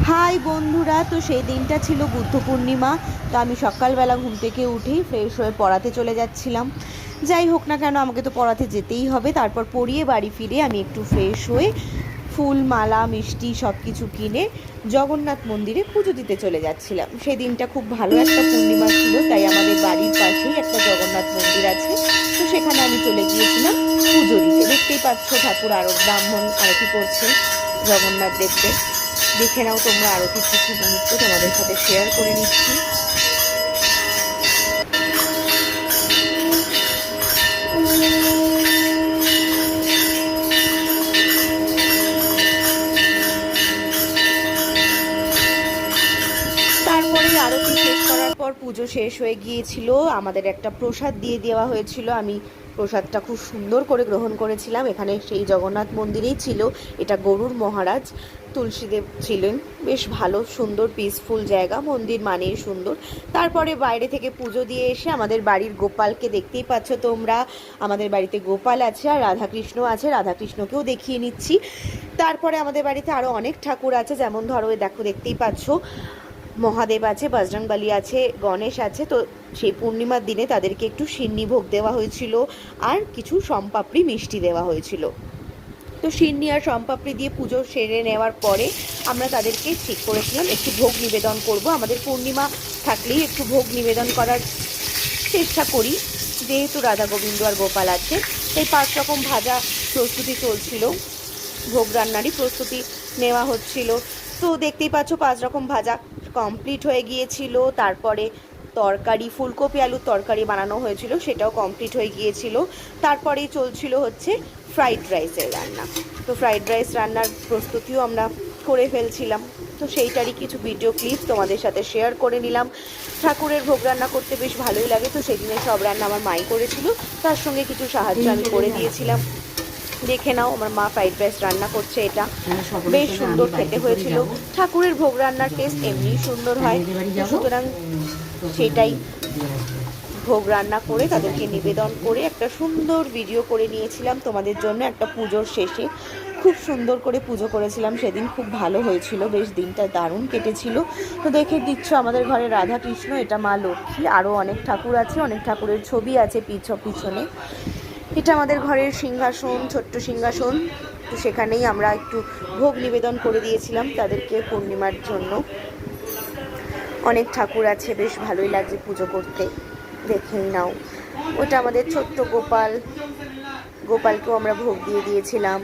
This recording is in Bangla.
হাই বন্ধুরা, তো সেই দিনটা ছিল বুদ্ধ পূর্ণিমা। তো আমি সকালবেলা ঘুম থেকে উঠেই ফ্রেশ হয়ে পড়াতে চলে যাচ্ছিলাম। যাই হোক না কেন, আমাকে তো পড়াতে যেতেই হবে। তারপর পড়িয়ে বাড়ি ফিরে আমি একটু ফ্রেশ হয়ে ফুল, মালা, মিষ্টি সব কিছু কিনে জগন্নাথ মন্দিরে পুজো দিতে চলে যাচ্ছিলাম। সেই দিনটা খুব ভালো একটা পূর্ণিমা ছিল, তাই আমাদের বাড়ির পাশেই একটা জগন্নাথ মন্দির আছে। তো সেখানে আমি চলে গিয়েছিলাম পুজো দিতে। দেখতেই পাচ্ছ ঠাকুর ব্রাহ্মণ আরতি করছে জগন্নাথ দেবদের। দেখে নাও তোমরা আরতির কিছু মুহূর্ত, তোমাদের সাথে শেয়ার করে নিচ্ছি। তারপরে আরতি শেষ করার পর পুজো শেষ হয়ে গিয়েছিল। আমাদের একটা প্রসাদ দিয়ে দেওয়া হয়েছিল। আমি প্রসাদটা খুব সুন্দর করে গ্রহণ করেছিলাম। এখানে সেই জগন্নাথ মন্দিরেই ছিল। এটা গরুর মহারাজ তুলসীদেব ছিলেন। বেশ ভালো, সুন্দর, পিসফুল জায়গা। মন্দির মানেই সুন্দর। তারপরে বাইরে থেকে পুজো দিয়ে এসে আমাদের বাড়ির গোপালকে দেখতেই পাচ্ছ তোমরা। আমাদের বাড়িতে গোপাল আছে আর রাধাকৃষ্ণ আছে। রাধাকৃষ্ণকেও দেখিয়ে নিচ্ছি। তারপরে আমাদের বাড়িতে আরও অনেক ঠাকুর আছে, যেমন ধরো দেখতেই পাচ্ছ মহাদেব আছে, বজরংবলী আছে, গণেশ আছে। তো সেই পূর্ণিমার দিনে তাদেরকে একটু সিন্নি ভোগ দেওয়া হয়েছিল আর কিছু সম্পাপড়ি মিষ্টি দেওয়া হয়েছিল। তো সিন্নি আর সম্পাপড়ি দিয়ে পুজো সেরে নেওয়ার পরে আমরা তাদেরকে ঠিক করেছিলাম একটু ভোগ নিবেদন করব। আমাদের পূর্ণিমা থাকলেই একটু ভোগ নিবেদন করার চেষ্টা করি, যেহেতু রাধা গোবিন্দ আর গোপাল আছে। তাই 5 রকম ভাজা প্রস্তুতি চলছিল, ভোগ রান্নারই প্রস্তুতি নেওয়া হচ্ছিল। তো দেখতেই পাচ্ছ 5 রকম ভাজা কমপ্লিট হয়ে গিয়েছিল। তারপরে তরকারি, ফুলকপি আলুর তরকারি বানানো হয়েছিল, সেটাও কমপ্লিট হয়ে গিয়েছিল। তারপরেই চলছিল হচ্ছে ফ্রাইড রাইসের রান্না। তো ফ্রাইড রাইস রান্নার প্রস্তুতিও আমরা করে ফেলছিলাম। তো সেইটারই কিছু ভিডিও ক্লিপ তোমাদের সাথে শেয়ার করে নিলাম। ঠাকুরের ভোগ রান্না করতে বেশ ভালোই লাগে। তো সেদিনে সব রান্না আমার মাই করেছিল, তার সঙ্গে কিছু সাহায্য আমি করে দিয়েছিলাম। দেখে নাও আমার মা ফ্রাইড রাইস রান্না করছে, এটা বেশ সুন্দর খেতে হয়েছিল। ঠাকুরের ভোগ রান্নার টেস্ট এমনিই সুন্দর হয়, সুতরাং সেটাই ভোগ রান্না করে তাদেরকে নিবেদন করে একটা সুন্দর ভিডিও করে নিয়েছিলাম তোমাদের জন্য। একটা পুজোর শেষে খুব সুন্দর করে পুজো করেছিলাম সেদিন, খুব ভালো হয়েছিল, বেশ দিনটা দারুণ কেটেছিল। তো দেখে দিচ্ছ আমাদের ঘরে রাধা কৃষ্ণ, এটা মা লক্ষ্মী, আরও অনেক ঠাকুর আছে, অনেক ঠাকুরের ছবি আছে পিছনে। এটা আমাদের ঘরের সিংহাসন, ছোট্ট সিংহাসন। তো সেখানেই আমরা একটু ভোগ নিবেদন করে দিয়েছিলাম তাদেরকে পূর্ণিমার জন্য। অনেক ঠাকুর আছে, বেশ ভালোই লাগছে পুজো করতে, দেখেই নাও। ওটা আমাদের ছোট্ট গোপালকেও আমরা ভোগ দিয়ে দিয়েছিলাম।